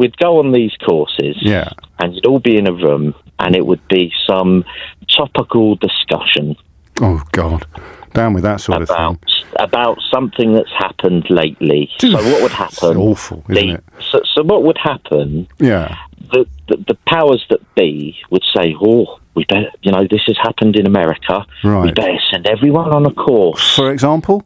we'd go on these courses, and you'd all be in a room, and it would be some topical discussion. Oh, God. Down with that sort of thing. About something that's happened lately. So what would happen? It's awful, isn't it? So what would happen? Yeah. The powers that be would say, "Oh, we better, this has happened in America. Right. We better send everyone on a course." For example?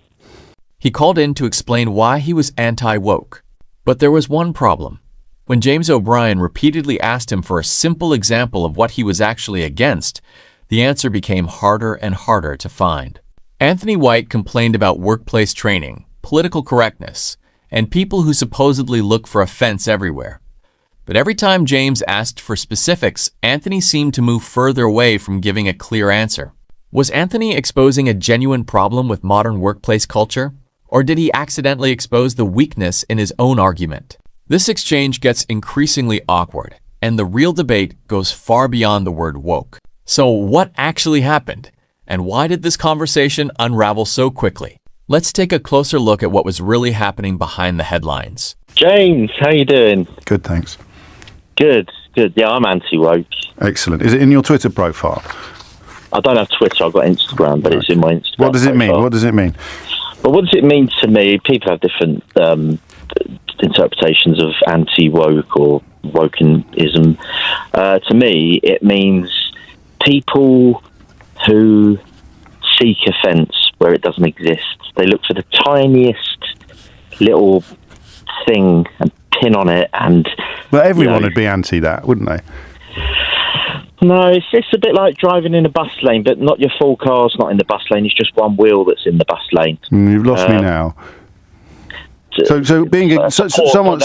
He called in to explain why he was anti-woke. But there was one problem. When James O'Brien repeatedly asked him for a simple example of what he was actually against, the answer became harder and harder to find. Anthony White complained about workplace training, political correctness, and people who supposedly look for offense everywhere. But every time James asked for specifics, Anthony seemed to move further away from giving a clear answer. Was Anthony exposing a genuine problem with modern workplace culture? Or did he accidentally expose the weakness in his own argument? This exchange gets increasingly awkward, and the real debate goes far beyond the word woke. So what actually happened? And why did this conversation unravel so quickly? Let's take a closer look at what was really happening behind the headlines. James, how you doing? Good, thanks. Good. Yeah, I'm anti-woke. Excellent. Is it in your Twitter profile? I don't have Twitter, I've got Instagram, but it's in my Instagram What does it mean? profile. What does it mean? Well, what does it mean to me? People have different interpretations of anti-woke or wokeism. To me, it means people who seek offence where it doesn't exist. They look for the tiniest little thing and pin on it. And But everyone would be anti that, wouldn't they? No, it's a bit like driving in a bus lane, but not your full car's not in the bus lane. It's just one wheel that's in the bus lane. You've lost me now. So being someone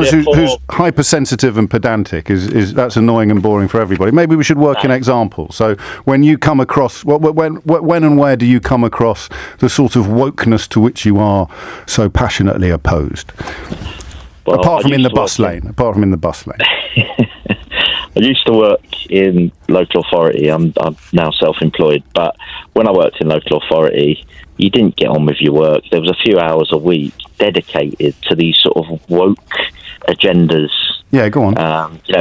who's hypersensitive and pedantic is that's annoying and boring for everybody. Maybe we should work in examples. So when you come across when and where do you come across the sort of wokeness to which you are so passionately opposed? Well, apart from in the bus lane. I used to work in local authority. I'm now self-employed, but when I worked in local authority, you didn't get on with your work. There was a few hours a week dedicated to these sort of woke agendas. Yeah, go on.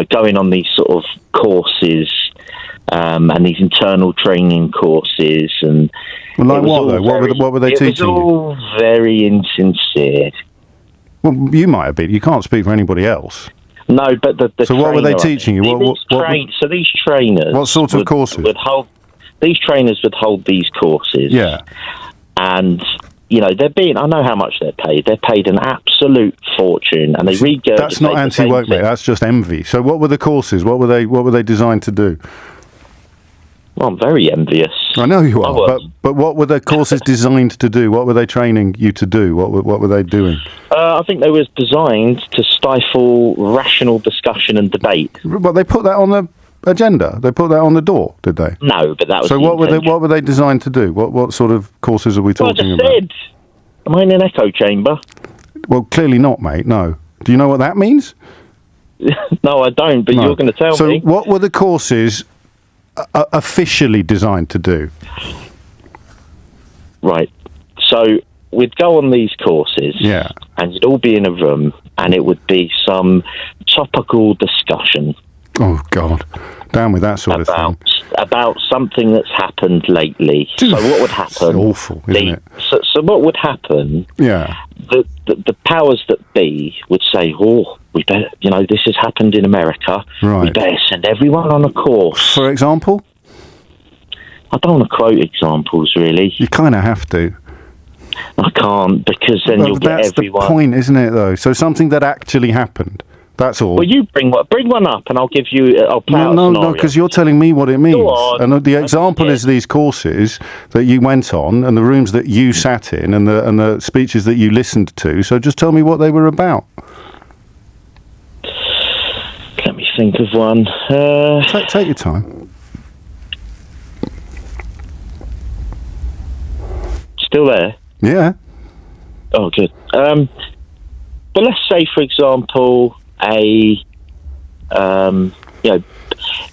Going on these sort of courses and these internal training courses. And like what though? What were they teaching you? It was all very insincere. Well, you might have been. You can't speak for anybody else. No, but the so what were they teaching you? So these trainers... What sort of courses? These trainers would hold these courses. Yeah. And, I know how much they're paid. They're paid an absolute fortune, and they regurgitate... That's not anti-woke, mate. That's just envy. So what were the courses? What were they designed to do? Well, I'm very envious. I know you are, but what were the courses designed to do? What were they training you to do? What were they doing? I think they were designed to stifle rational discussion and debate. But they put that on the agenda. They put that on the door, did they? No, but that was. So what were they designed to do? What sort of courses are we talking about? I just said. Am I in an echo chamber? Well, clearly not, mate. No. Do you know what that means? No, I don't. But you're going to tell me. So what were the courses officially designed to do? Right. So we'd go on these courses, and you'd all be in a room, and it would be some topical discussion. Oh, God. Down with that sort of thing. About something that's happened lately. So what would happen? It's awful, isn't it? So what would happen? Yeah. The powers that be would say, "Oh, we better, this has happened in America. Right. We better send everyone on a course." For example? I don't want to quote examples, really. You kind of have to. I can't, because then you'll get everyone... That's the point, isn't it, though? So something that actually happened. That's all. Well, you bring one up, and I'll give you... No, because you're telling me what it means. Go on. And the example is these courses that you went on, and the rooms that you sat in, and the speeches that you listened to. So just tell me what they were about. Let me think of one. Take your time. Still there? Yeah. Oh, good. But let's say, for example,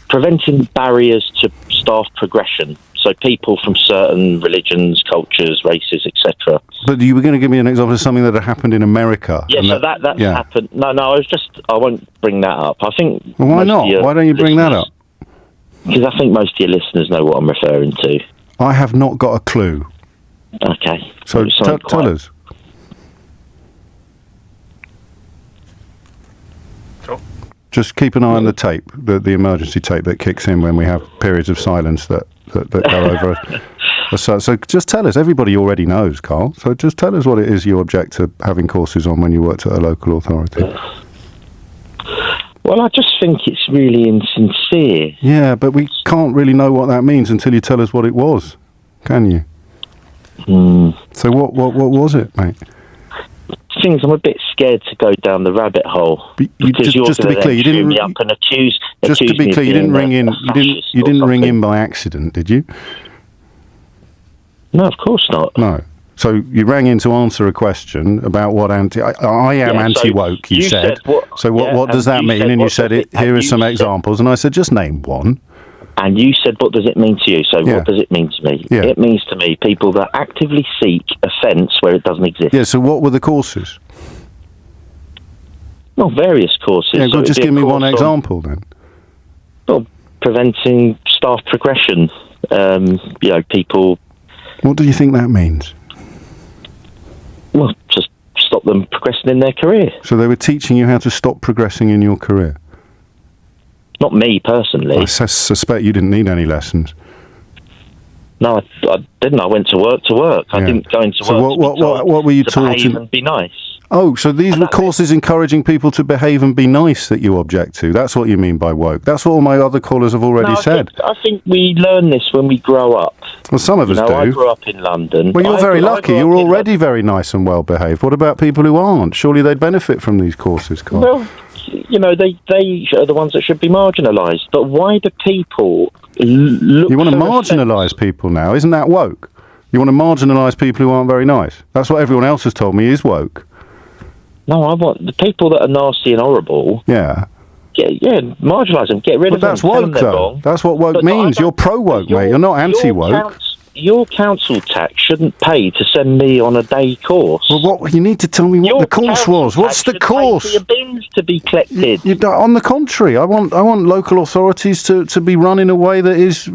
preventing barriers to staff progression. So people from certain religions, cultures, races, etc. But you were going to give me an example of something that had happened in America. Yeah, so that's happened. No, I won't bring that up. I think. Well, why not? Why don't you bring that up? Because I think most of your listeners know what I'm referring to. I have not got a clue. Okay. So tell us. Just keep an eye on the tape, the emergency tape that kicks in when we have periods of silence that go over us. So just tell us. Everybody already knows, Carl. So just tell us what it is you object to having courses on when you worked at a local authority. Well, I just think it's really insincere. Yeah, but we can't really know what that means until you tell us what it was, can you? So what was it, mate? Things I'm a bit scared to go down the rabbit hole. Just to be clear, you didn't. Just to be clear, you didn't ring in. You didn't ring in by accident, did you? No, of course not. No. So you rang in to answer a question about what I am anti-woke. You said. So what does that mean? And you said here are some examples, and I said just name one. And you said, what does it mean to you? So what does it mean to me? Yeah. It means to me people that actively seek offence where it doesn't exist. Yeah, so what were the courses? Well, various courses. Yeah, so just give me one example then. Well, preventing staff progression. People... What do you think that means? Well, just stop them progressing in their career. So they were teaching you how to stop progressing in your career? Not me, personally. I suspect you didn't need any lessons. No, I didn't. I went to work. I didn't go into work. So what were you taught? And be nice. Oh, so these were courses encouraging people to behave and be nice that you object to. That's what you mean by woke. That's what all my other callers have already said. I think we learn this when we grow up. Well, some of us do. I grew up in London. Well, you're very lucky. You're already very nice and well behaved. What about people who aren't? Surely they'd benefit from these courses, Carl. Well, they are the ones that should be marginalised. But why do people look? You want to marginalise people now? Isn't that woke? You want to marginalise people who aren't very nice? That's what everyone else has told me is woke. No, I want the people that are nasty and horrible. Yeah. Marginalise them. Get rid of them. That's woke, though. That's what woke means. You're pro-woke, mate. You're not anti-woke. Your council tax shouldn't pay to send me on a day course. Well, you need to tell me what the course was. What's the course? Pay for your bins to be collected. On the contrary, I want local authorities to be run in a way that is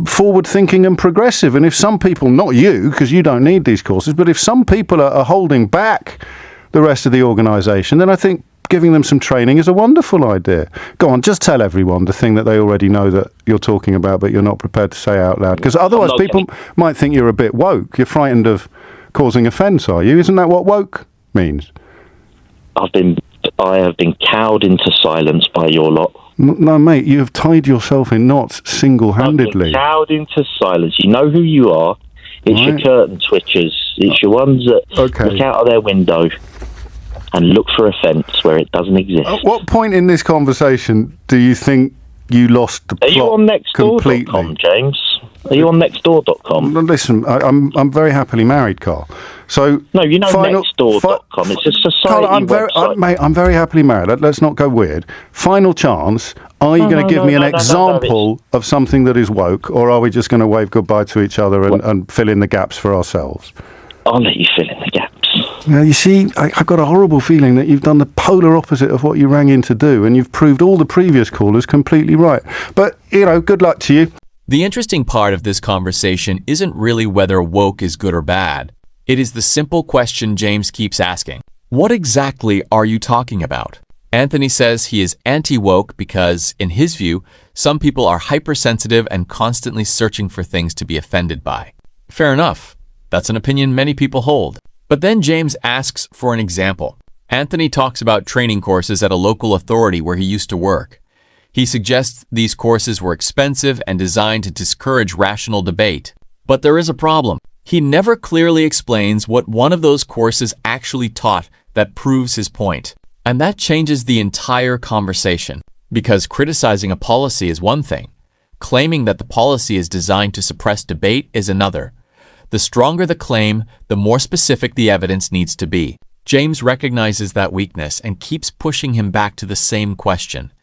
forward-thinking and progressive. And if some people, not you, because you don't need these courses, but if some people are holding back the rest of the organisation, then I think giving them some training is a wonderful idea. Go on, just tell everyone the thing that they already know that you're talking about, but you're not prepared to say out loud. Because otherwise people might think you're a bit woke. You're frightened of causing offence, are you? Isn't that what woke means? I have been cowed into silence by your lot. No, mate, you have tied yourself in knots single-handedly. I've been cowed into silence. You know who you are. It's your curtain twitchers. It's your ones that look out of their window and look for offence where it doesn't exist. At what point in this conversation do you think you lost the plot completely? Are you on nextdoor.com, James? Are you on nextdoor.com? Listen, I'm very happily married, Carl. So no, you know nextdoor.com. It's a society website. Mate, I'm very happily married. Let's not go weird. Final chance. Are you going to give me an example of something that is woke, or are we just going to wave goodbye to each other and fill in the gaps for ourselves? I'll let you fill in the gaps. Now, you see, I've got a horrible feeling that you've done the polar opposite of what you rang in to do, and you've proved all the previous callers completely right. But, good luck to you. The interesting part of this conversation isn't really whether woke is good or bad. It is the simple question James keeps asking. What exactly are you talking about? Anthony says he is anti-woke because, in his view, some people are hypersensitive and constantly searching for things to be offended by. Fair enough. That's an opinion many people hold. But then James asks for an example. Anthony talks about training courses at a local authority where he used to work. He suggests these courses were expensive and designed to discourage rational debate. But there is a problem. He never clearly explains what one of those courses actually taught that proves his point. And that changes the entire conversation. Because criticizing a policy is one thing. Claiming that the policy is designed to suppress debate is another. The stronger the claim, the more specific the evidence needs to be. James recognizes that weakness and keeps pushing him back to the same question.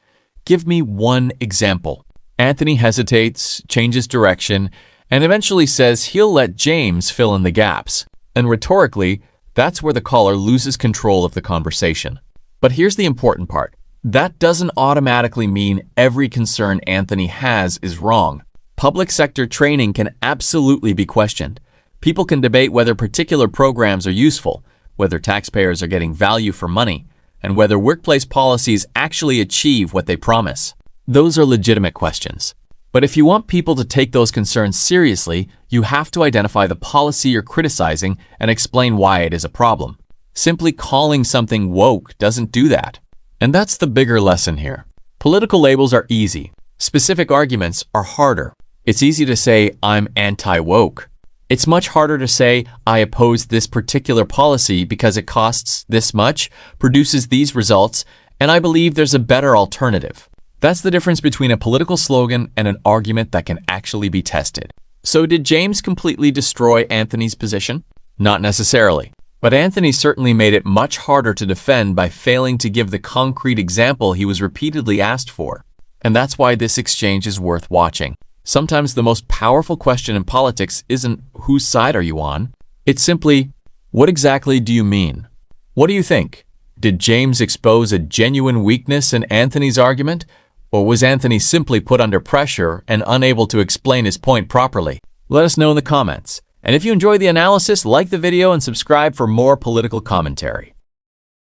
Give me one example. Anthony hesitates, changes direction, and eventually says he'll let James fill in the gaps. And rhetorically, that's where the caller loses control of the conversation. But here's the important part. That doesn't automatically mean every concern Anthony has is wrong. Public sector training can absolutely be questioned. People can debate whether particular programs are useful, whether taxpayers are getting value for money, and whether workplace policies actually achieve what they promise. Those are legitimate questions. But if you want people to take those concerns seriously, you have to identify the policy you're criticizing and explain why it is a problem. Simply calling something woke doesn't do that. And that's the bigger lesson here. Political labels are easy. Specific arguments are harder. It's easy to say, I'm anti-woke. It's much harder to say, I oppose this particular policy because it costs this much, produces these results, and I believe there's a better alternative. That's the difference between a political slogan and an argument that can actually be tested. So did James completely destroy Anthony's position? Not necessarily. But Anthony certainly made it much harder to defend by failing to give the concrete example he was repeatedly asked for. And that's why this exchange is worth watching. Sometimes the most powerful question in politics isn't whose side are you on? It's simply, what exactly do you mean? What do you think? Did James expose a genuine weakness in Anthony's argument? Or was Anthony simply put under pressure and unable to explain his point properly? Let us know in the comments. And if you enjoyed the analysis, like the video and subscribe for more political commentary.